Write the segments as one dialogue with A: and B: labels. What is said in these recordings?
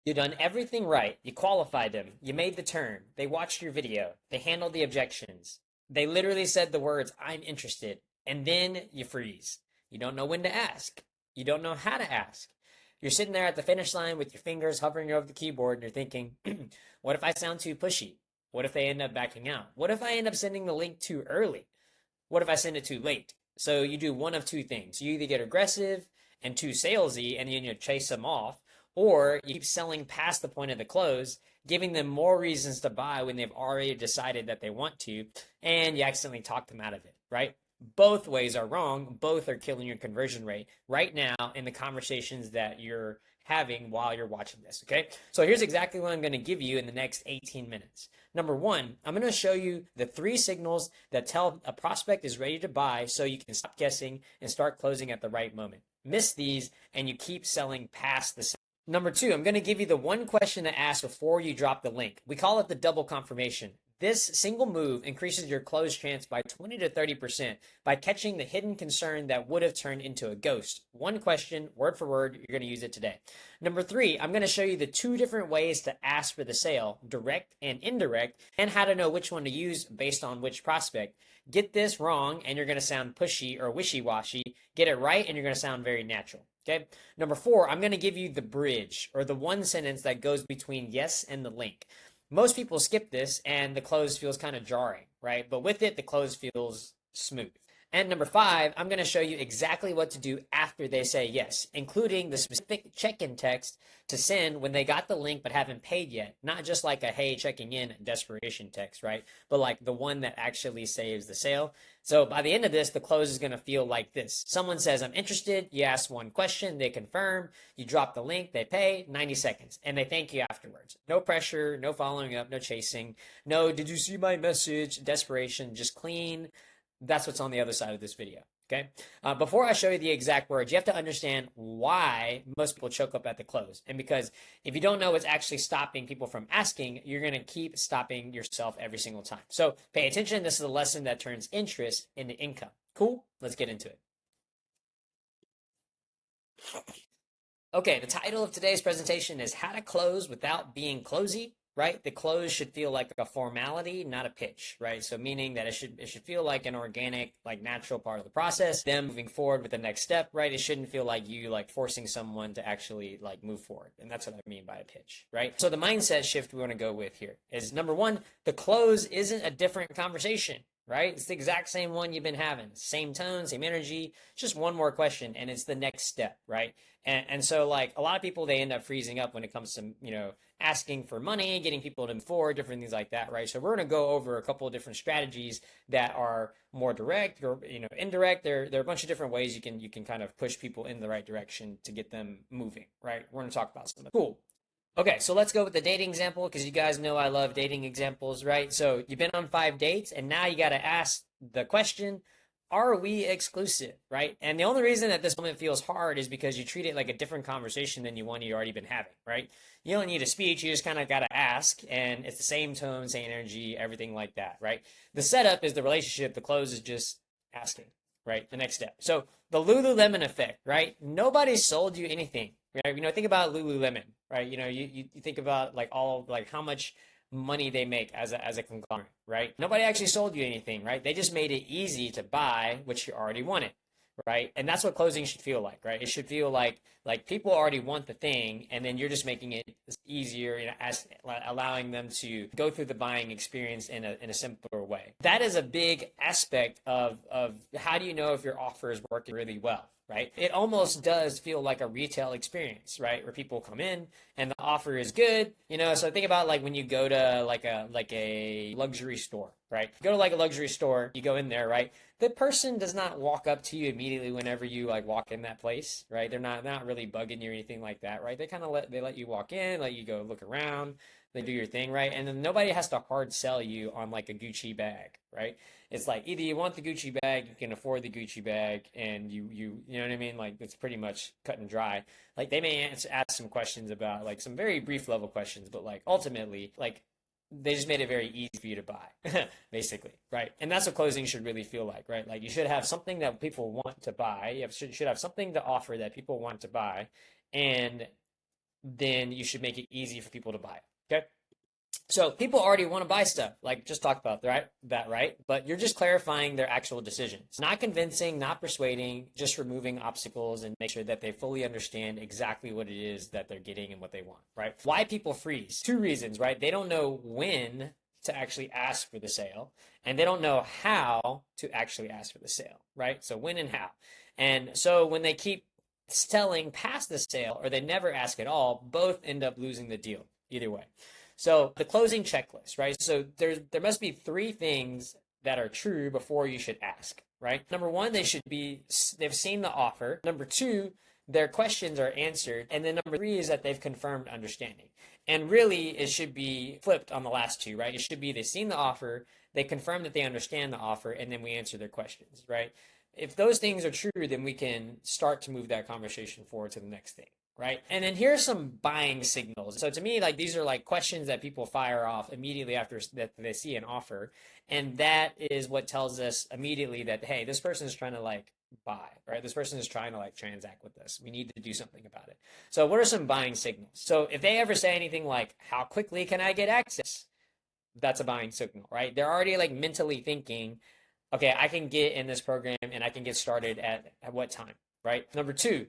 A: You done everything right. You qualified them. You made the turn. They watched your video. They handled the objections. They literally said the words, I'm interested. And then you freeze. You don't know when to ask. You don't know how to ask. You're sitting there at the finish line with your fingers hovering over the keyboard and you're thinking, what if I sound too pushy? What if they end up backing out? What if I end up sending the link too early? What if I send it too late? So you do one of two things. You either get aggressive and too salesy and you chase them off, or you keep selling past the point of the close, giving them more reasons to buy when they've already decided that they want to, and you accidentally talk them out of it, right? Both ways are wrong. Both are killing your conversion rate right now in the conversations that you're having while you're watching this, okay? So here's exactly what I'm going to give you in the next 18 minutes. Number one, I'm going to show you the 3 signals that tell a prospect is ready to buy so you can stop guessing and start closing at the right moment. Miss these and you keep selling past the. Number 2, I'm going to give you the one question to ask before you drop the link. We call it the double confirmation. This single move increases your close chance by 20 to 30% by catching the hidden concern that would have turned into a ghost. One question, word for word, you're going to use it today. Number 3, I'm going to show you the 2 different ways to ask for the sale, direct and indirect, and how to know which one to use based on which prospect. Get this wrong and you're going to sound pushy or wishy-washy. Get it right and you're going to sound very natural. Okay. Number 4, I'm going to give you the bridge or the one sentence that goes between yes and the link. Most people skip this and the close feels kind of jarring, right? But with it, the close feels smooth. And number 5, I'm going to show you exactly what to do after they say yes, including the specific check-in text to send when they got the link but haven't paid yet. Not just like a hey, checking in desperation text, right? But like the one that actually saves the sale. So by the end of this, the close is going to feel like this. Someone says, I'm interested. You ask one question, they confirm. You drop the link, they pay, 90 seconds, and they thank you afterwards. No pressure, no following up, no chasing. No, did you see my message? Desperation, just clean. That's what's on the other side of this video. Okay. Before I show you the exact words, you have to understand why most people choke up at the close. And because if you don't know what's actually stopping people from asking, you're going to keep stopping yourself every single time. So pay attention. This is a lesson that turns interest into income. Cool. Let's get into it. Okay. The title of today's presentation is How to Close Without Being Closey. Right? The close should feel like a formality, not a pitch, right? So meaning that it should feel like an organic, like natural part of the process. Them moving forward with the next step, right? It shouldn't feel like you like forcing someone to actually like move forward. And that's what I mean by a pitch, right? So the mindset shift we want to go with here is number 1, the close isn't a different conversation, right? It's the exact same one you've been having, same tone, same energy, just one more question, and it's the next step, right? And so like a lot of people, they end up freezing up when it comes to, asking for money, getting people to move forward, different things like that, right? So we're going to go over a couple of different strategies that are more direct or, indirect. There are a bunch of different ways you can kind of push people in the right direction to get them moving, right? We're going to talk about some of that. Cool. Okay, so let's go with the dating example because you guys know I love dating examples, right? So you've been on 5 dates and now you got to ask the question, are we exclusive, right? And the only reason that this moment feels hard is because you treat it like a different conversation than one you already been having, right? You don't need a speech, you just kind of got to ask, and it's the same tone, same energy, everything like that, right? The setup is the relationship, the close is just asking, right? The next step. So the Lululemon effect, right? Nobody sold you anything, right? Think about Lululemon, right? You think about like all like how much money they make as a conglomerate, right? Nobody actually sold you anything, right? They just made it easy to buy what you already wanted, right? And that's what closing should feel like, right? It should feel like people already want the thing, and then you're just making it easier, as allowing them to go through the buying experience in a simpler way. That is a big aspect of how do you know if your offer is working really well, right? It almost does feel like a retail experience, right? Where people come in and the offer is good, so think about like when you go to like a luxury store, right? You go to like a luxury store, you go in there, right? The person does not walk up to you immediately whenever you like walk in that place, right? They're not really bugging you or anything like that, right? They kind of let you walk in, let you go look around, they do your thing, right? And then nobody has to hard sell you on like a Gucci bag, right? It's like either you want the Gucci bag, you can afford the Gucci bag, and you know what I mean? Like it's pretty much cut and dry. Like they may ask some questions about like some very brief level questions, but like ultimately, like they just made it very easy for you to buy, basically, right? And that's what closing should really feel like, right? Like you should have something that people want to buy. You should have something to offer that people want to buy, and then you should make it easy for people to buy it. Okay. So people already want to buy stuff, like just talked about, right? But you're just clarifying their actual decisions, not convincing, not persuading, just removing obstacles and make sure that they fully understand exactly what it is that they're getting and what they want, right? Why people freeze? Two reasons, right? They don't know when to actually ask for the sale, and they don't know how to actually ask for the sale, right? So when and how. And so when they keep selling past the sale or they never ask at all, both end up losing the deal either way. So the closing checklist, right? So there must be three things that are true before you should ask, right? Number one, they've seen the offer. Number two, their questions are answered. And then number three is that they've confirmed understanding. And really, it should be flipped on the last two, right? It should be they've seen the offer, they confirm that they understand the offer, and then we answer their questions, right? If those things are true, then we can start to move that conversation forward to the next thing. Right. And then here's some buying signals. So to me, like these are like questions that people fire off immediately after that they see an offer. And that is what tells us immediately that, hey, this person is trying to like buy, right? This person is trying to like transact with us. We need to do something about it. So what are some buying signals? So if they ever say anything like, how quickly can I get access? That's a buying signal, right? They're already like mentally thinking, okay, I can get in this program and I can get started at what time, right? Number two,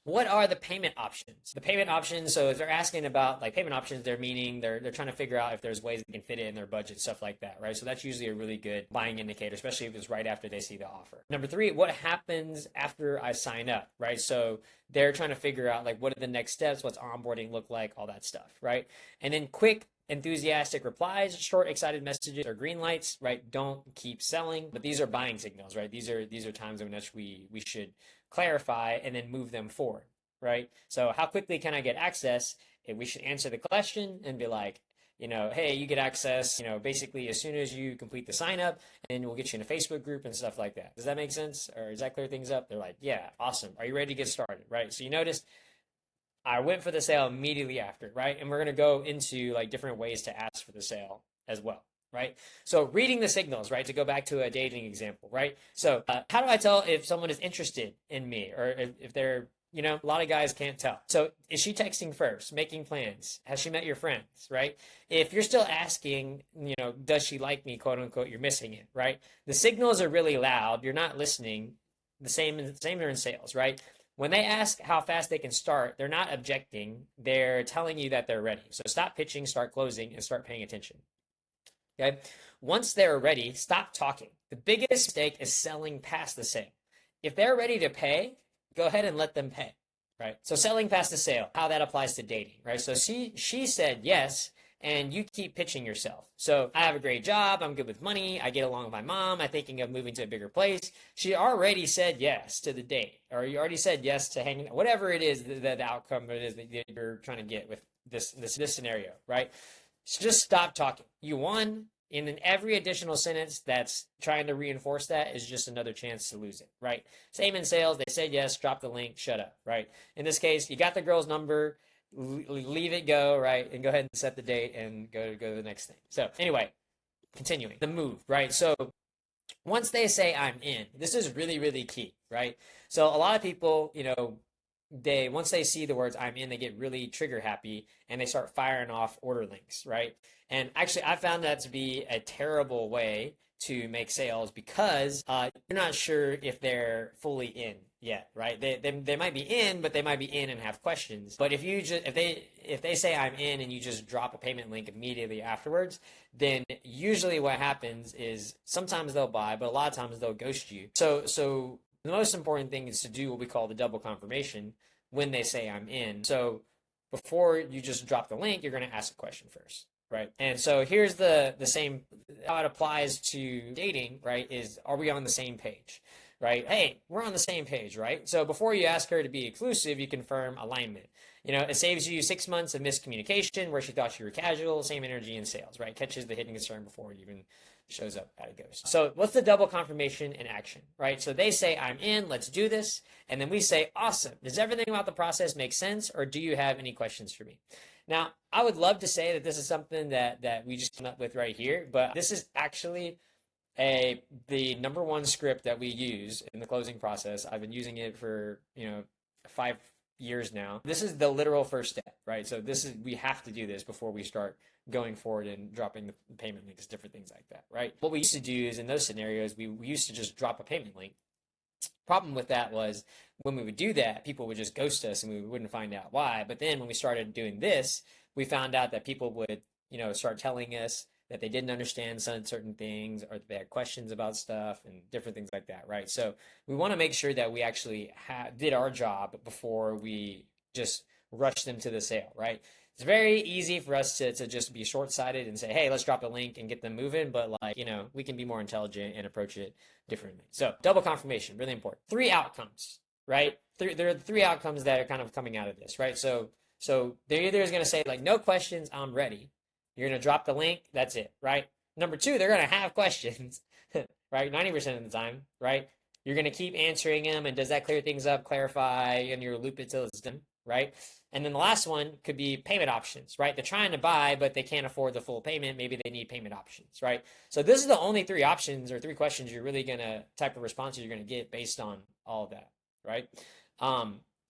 A: what are the payment options? The payment options, so if they're asking about like payment options, they're meaning they're trying to figure out if there's ways they can fit it in their budget, stuff like that, right? So that's usually a really good buying indicator, especially if it's right after they see the offer. Number three, what happens after I sign up, right? So they're trying to figure out like what are the next steps, what's onboarding look like, all that stuff, right? And then quick enthusiastic replies, short excited messages or green lights, right? Don't keep selling, but these are buying signals, right? These are times in which we should clarify and then move them forward, right? So how quickly can I get access? And we should answer the question and be like, hey, you get access, basically as soon as you complete the sign up, and we'll get you in a Facebook group and stuff like that. Does that make sense? Or does that clear things up? They're like, yeah, awesome. Are you ready to get started? Right? So you notice I went for the sale immediately after, right? And we're going to go into like different ways to ask for the sale as well, right? So reading the signals, right? To go back to a dating example, right? So how do I tell if someone is interested in me or if they're, a lot of guys can't tell. So is she texting first, making plans? Has she met your friends, right? If you're still asking, does she like me, quote unquote, you're missing it, right? The signals are really loud. You're not listening. The same are in sales, right? When they ask how fast they can start, they're not objecting. They're telling you that they're ready. So stop pitching, start closing, and start paying attention. Okay. Once they're ready, stop talking. The biggest mistake is selling past the sale. If they're ready to pay, go ahead and let them pay. Right. So selling past the sale, how that applies to dating. Right. So she said yes, and you keep pitching yourself. So I have a great job. I'm good with money. I get along with my mom. I'm thinking of moving to a bigger place. She already said yes to the date, or you already said yes to hanging, whatever it is, the outcome it is that you're trying to get with this scenario, right? So just stop talking. You won. And then every additional sentence that's trying to reinforce that is just another chance to lose it, right? Same in sales. They said yes, drop the link, shut up, right? In this case, you got the girl's number, leave it go, right? And go ahead and set the date and go to the next thing. So anyway, continuing the move, right? So once they say I'm in, this is really, really key, right? So a lot of people, once they see the words I'm in, they get really trigger happy and they start firing off order links, right? And actually, I found that to be a terrible way to make sales because you're not sure if they're fully in yet, right? They might be in, but they might be in and have questions. But if they say I'm in and you just drop a payment link immediately afterwards, then usually what happens is sometimes they'll buy, but a lot of times they'll ghost you. So the most important thing is to do what we call the double confirmation when they say I'm in. So before you just drop the link, you're going to ask a question first. Right. And so here's the same, how it applies to dating, right, is are we on the same page, right? Hey, we're on the same page, right? So before you ask her to be exclusive, you confirm alignment. It saves you 6 months of miscommunication where she thought you were casual, same energy in sales, right? Catches the hidden concern before it even shows up at a ghost. So what's the double confirmation in action, right? So they say, I'm in, let's do this. And then we say, awesome. Does everything about the process make sense? Or do you have any questions for me? Now, I would love to say that this is something that we just came up with right here, but this is actually the number one script that we use in the closing process. I've been using it for, years now. This is the literal first step, right? So we have to do this before we start going forward and dropping the payment links, different things like that, right? What we used to do is in those scenarios, we used to just drop a payment link. Problem with that was when we would do that, people would just ghost us and we wouldn't find out why. But then when we started doing this, we found out that people would, start telling us that they didn't understand certain things or they had questions about stuff and different things like that, right? So we want to make sure that we actually did our job before we just rush them to the sale, right? It's very easy for us to just be short-sighted and say, hey, let's drop a link and get them moving. But we can be more intelligent and approach it differently. So double confirmation, really important. 3 outcomes, right? There are 3 outcomes that are kind of coming out of this, right? So they're either going to say like, no questions, I'm ready. You're going to drop the link. That's it, right? Number 2, they're going to have questions, right? 90% of the time, right? You're going to keep answering them. And does that clear things up, clarify, and you're loop it till it's done, right? And then the last one could be payment options, right? They're trying to buy, but they can't afford the full payment. Maybe they need payment options, right? So this is the only 3 options or 3 questions you're really going to type of responses you're going to get based on all of that, right?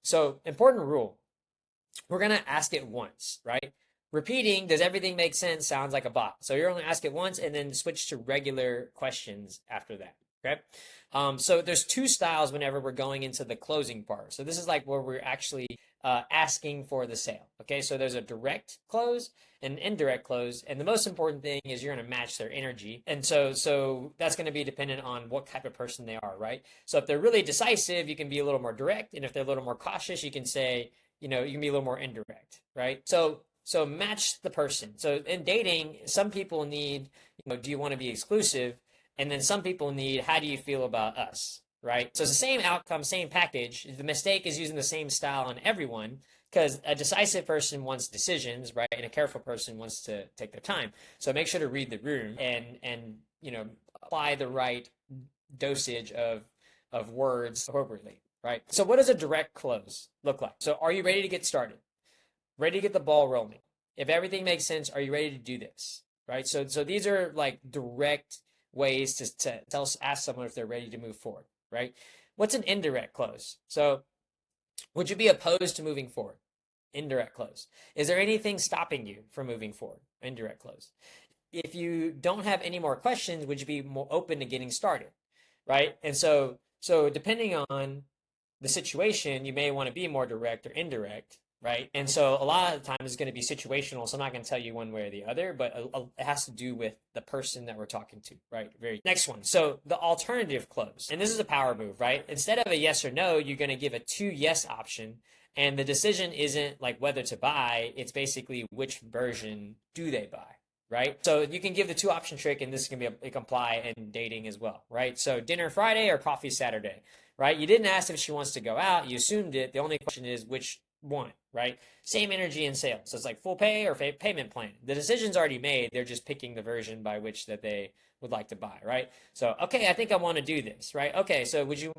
A: So important rule. We're going to ask it once, right? Repeating, does everything make sense? Sounds like a bot. So you're only ask it once and then switch to regular questions after that. Okay. So there's 2 styles whenever we're going into the closing part. So this is like where we're actually asking for the sale. Okay. So there's a direct close and indirect close. And the most important thing is you're going to match their energy. And so that's going to be dependent on what type of person they are, right? So if they're really decisive, you can be a little more direct. And if they're a little more cautious, you can say, you can be a little more indirect, right? So match the person. So in dating, some people need, do you want to be exclusive? And then some people need, how do you feel about us? Right? So it's the same outcome, same package. The mistake is using the same style on everyone because a decisive person wants decisions, right? And a careful person wants to take their time. So make sure to read the room and apply the right dosage of words appropriately, right? So what does a direct close look like? So are you ready to get started? Ready to get the ball rolling? If everything makes sense, are you ready to do this? Right? So these are like direct ways to ask someone if they're ready to move forward, right? What's an indirect close? So would you be opposed to moving forward? Indirect close. Is there anything stopping you from moving forward? Indirect close. If you don't have any more questions, would you be more open to getting started? Right? And so depending on the situation, you may want to be more direct or indirect, right? And so a lot of the time it's going to be situational. So I'm not going to tell you one way or the other, but it has to do with the person that we're talking to, right? Next one. So the alternative close, and this is a power move, right? Instead of a yes or no, you're going to give a 2 yes option. And the decision isn't like whether to buy. It's basically which version do they buy, right? So you can give the 2 option trick, and this can apply in dating as well, right? So dinner Friday or coffee Saturday, right? You didn't ask if she wants to go out. You assumed it. The only question is which one, right? Same energy in sales. So it's like full pay or payment plan. The decision's already made. They're just picking the version by which that they would like to buy, right? So, okay, I think I want to do this, right? Okay, so would you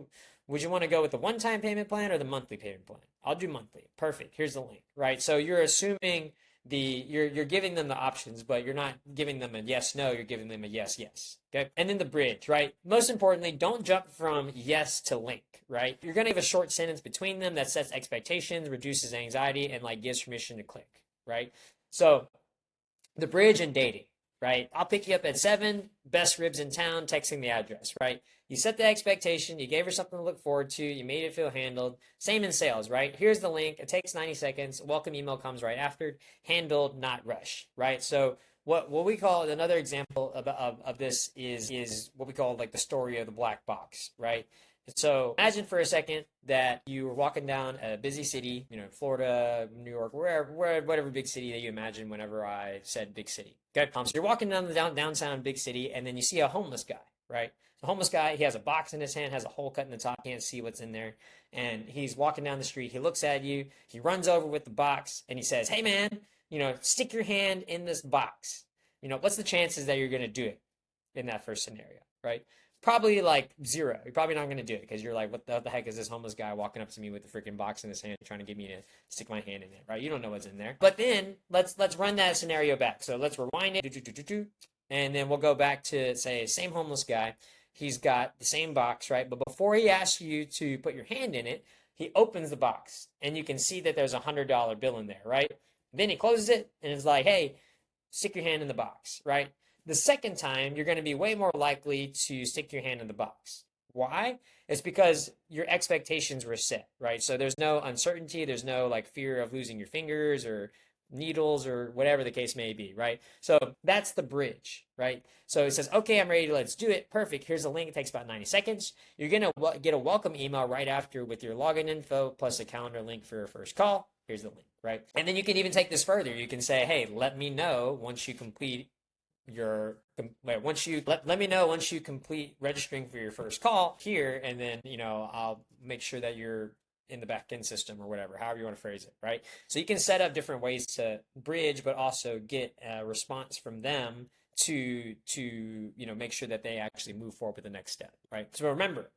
A: want to go with the one-time payment plan or the monthly payment plan? I'll do monthly. Perfect. Here's the link, right? So you're assuming you're giving them the options, but you're not giving them a yes, no, you're giving them a yes, yes. Okay. And then the bridge, right? Most importantly, don't jump from yes to link, right? You're going to give a short sentence between them that sets expectations, reduces anxiety, and like gives permission to click, right? So the bridge and dating, right? I'll pick you up at 7, best ribs in town, texting the address, right? You set the expectation, you gave her something to look forward to, you made it feel handled. Same in sales, right? Here's the link, it takes 90 seconds, welcome email comes right after, handled, not rush, right? So what we call another example of this is what we call like the story of the black box, right? So imagine for a second that you were walking down a busy city, Florida, New York, whatever big city that you imagine whenever I said big city. Okay, so you're walking down the downtown big city, and then you see a homeless guy, right? The homeless guy, he has a box in his hand, has a hole cut in the top, can't see what's in there, and he's walking down the street. He looks at you, he runs over with the box, and he says, "Hey, man, stick your hand in this box." What's the chances that you're going to do it in that first scenario, right? Probably like 0. You're probably not going to do it because you're like, what the heck is this homeless guy walking up to me with a freaking box in his hand trying to get me to stick my hand in it, right? You don't know what's in there. But then let's run that scenario back. So let's rewind it, and then we'll go back to, say, same homeless guy. He's got the same box, right? But before he asks you to put your hand in it, He opens the box and you can see that there's $100 bill in there, right? Then he closes it and is like, hey, stick your hand in the box, right? The second time, you're going to be way more likely to stick your hand in the box. Why? It's because your expectations were set, right? So there's no uncertainty, there's no like fear of losing your fingers or needles or whatever the case may be, right? So that's the bridge, right? So it says, okay, I'm ready to let's do it. Perfect. Here's a link. It takes about 90 seconds. You're going to get a welcome email right after with your login info plus a calendar link for your first call. Here's the link, right? And then you can even take this further. You can say, hey, let me know once you complete let me know once you complete registering for your first call here, and then I'll make sure that you're in the back end system or whatever, however you want to phrase it, right? So you can set up different ways to bridge, but also get a response from them to make sure that they actually move forward with the next step, right? So remember,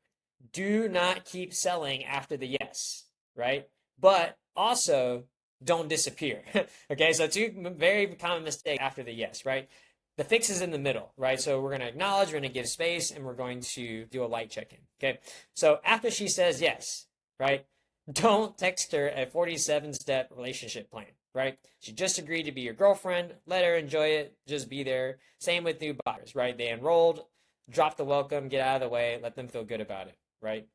A: do not keep selling after the yes, right? But also don't disappear. Okay, so two very common mistakes after the yes, right? The fix is in the middle, right? So we're going to acknowledge, we're going to give space, and we're going to do a light check-in, okay? So after she says yes, right, don't text her a 47-step relationship plan, right? She just agreed to be your girlfriend. Let her enjoy it. Just be there. Same with new buyers, right? They enrolled, drop the welcome, get out of the way, let them feel good about it, right?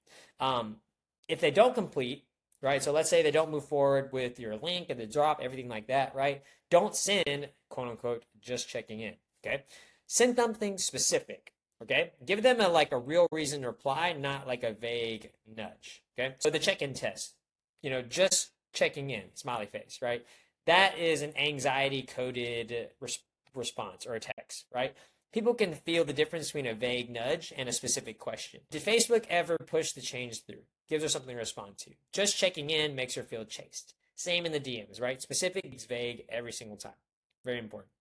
A: If they don't complete, right? So let's say they don't move forward with your link and the drop, everything like that, right? Don't send, quote unquote, just checking in. Okay, send something specific. Okay, give them a real reason to reply, not like a vague nudge. Okay, so the check-in test, just checking in, smiley face, right? That is an anxiety coded response or a text, right? People can feel the difference between a vague nudge and a specific question. Did Facebook ever push the change through? Gives her something to respond to. Just checking in makes her feel chased. Same in the DMs, right? Specific is vague every single time. Very important.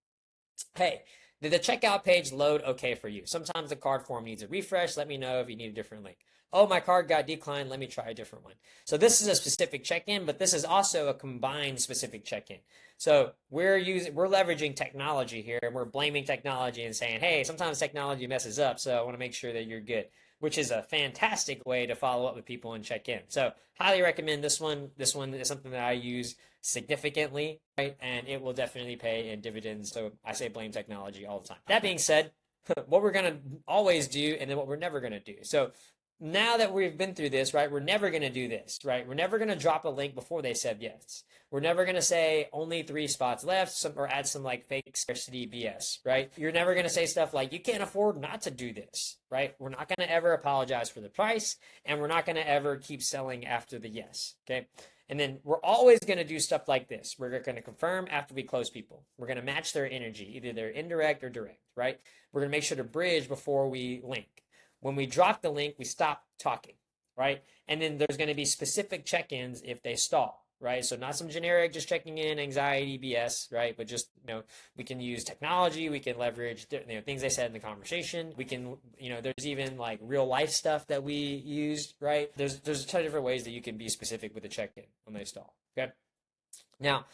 A: Hey, did the checkout page load okay for you? Sometimes the card form needs a refresh. Let me know if you need a different link. Oh, my card got declined. Let me try a different one. So this is a specific check-in, but this is also a combined specific check-in. So we're leveraging technology here, and we're blaming technology and saying, hey, sometimes technology messes up, so I want to make sure that you're good, which is a fantastic way to follow up with people and check in. So highly recommend this one. This one is something that I use significantly, right? And it will definitely pay in dividends. So I say blame technology all the time. That being said, what we're going to always do and then what we're never going to do. So now that we've been through this, right, we're never going to do this, right? We're never going to drop a link before they said yes. We're never going to say only 3 spots left or add some like fake scarcity BS, right? You're never going to say stuff like you can't afford not to do this, right? We're not going to ever apologize for the price, and we're not going to ever keep selling after the yes, okay? And then we're always going to do stuff like this. We're going to confirm after we close people. We're going to match their energy, either they're indirect or direct, right? We're going to make sure to bridge before we link. When we drop the link, we stop talking, right? And then there's going to be specific check-ins if they stall, right? So not some generic, just checking in, anxiety, BS, right? But just, we can use technology. We can leverage, things they said in the conversation. We can, there's even like real life stuff that we use, right? There's a ton of different ways that you can be specific with a check-in when they stall, okay? Now,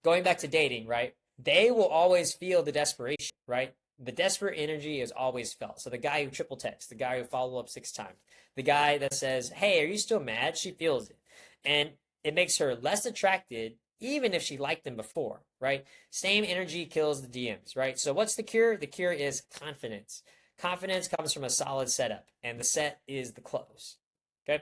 A: going back to dating, right? They will always feel the desperation, right? The desperate energy is always felt. So the guy who triple texts, the guy who follow up 6 times, the guy that says, hey, are you still mad? She feels it. And it makes her less attracted, even if she liked them before, right? Same energy kills the DMs, right? So what's the cure? The cure is confidence. Confidence comes from a solid setup, and the set is the close, okay?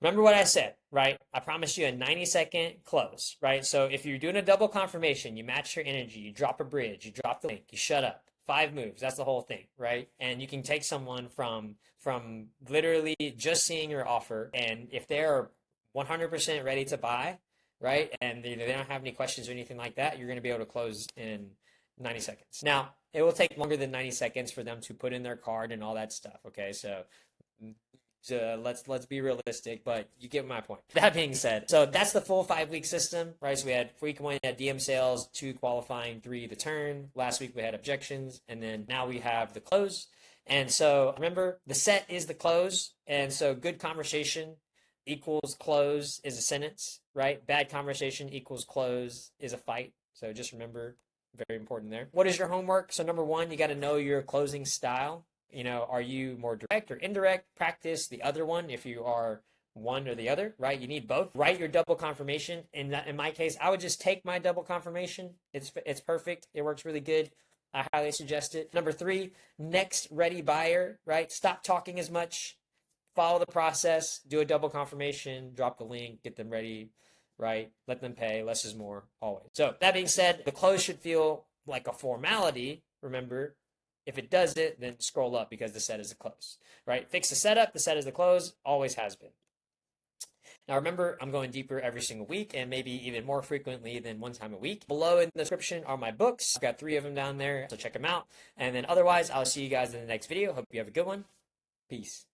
A: Remember what I said, right? I promised you a 90-second close, right? So if you're doing a double confirmation, you match your energy, you drop a bridge, you drop the link, you shut up. 5 moves, that's the whole thing, right? And you can take someone from literally just seeing your offer, and if they're 100% ready to buy, right, and they don't have any questions or anything like that, you're going to be able to close in 90 seconds. Now, it will take longer than 90 seconds for them to put in their card and all that stuff, okay? So let's be realistic, but you get my point. That being said, so that's the full 5-week system, right? So we had week 1, we had DM sales, 2 qualifying, 3 the turn. Last week we had objections, and then now we have the close. And so remember, the set is the close, and so good conversation equals close is a sentence, right? Bad conversation equals close is a fight. So just remember, very important there. What is your homework? So number 1, you got to know your closing style. Are you more direct or indirect? Practice the other one if you are one or the other, right? You need both. Write your double confirmation. In my case, I would just take my double confirmation. It's perfect. It works really good. I highly suggest it. Number 3, next ready buyer, right? Stop talking as much. Follow the process. Do a double confirmation. Drop the link. Get them ready, right? Let them pay. Less is more always. So that being said, the close should feel like a formality. Remember, if it does it, then scroll up because the set is a close, right? Fix the setup. The set is the close. Always has been. Now remember, I'm going deeper every single week and maybe even more frequently than one time a week. Below in the description are my books. I've got 3 of them down there, so check them out. And then otherwise, I'll see you guys in the next video. Hope you have a good one. Peace.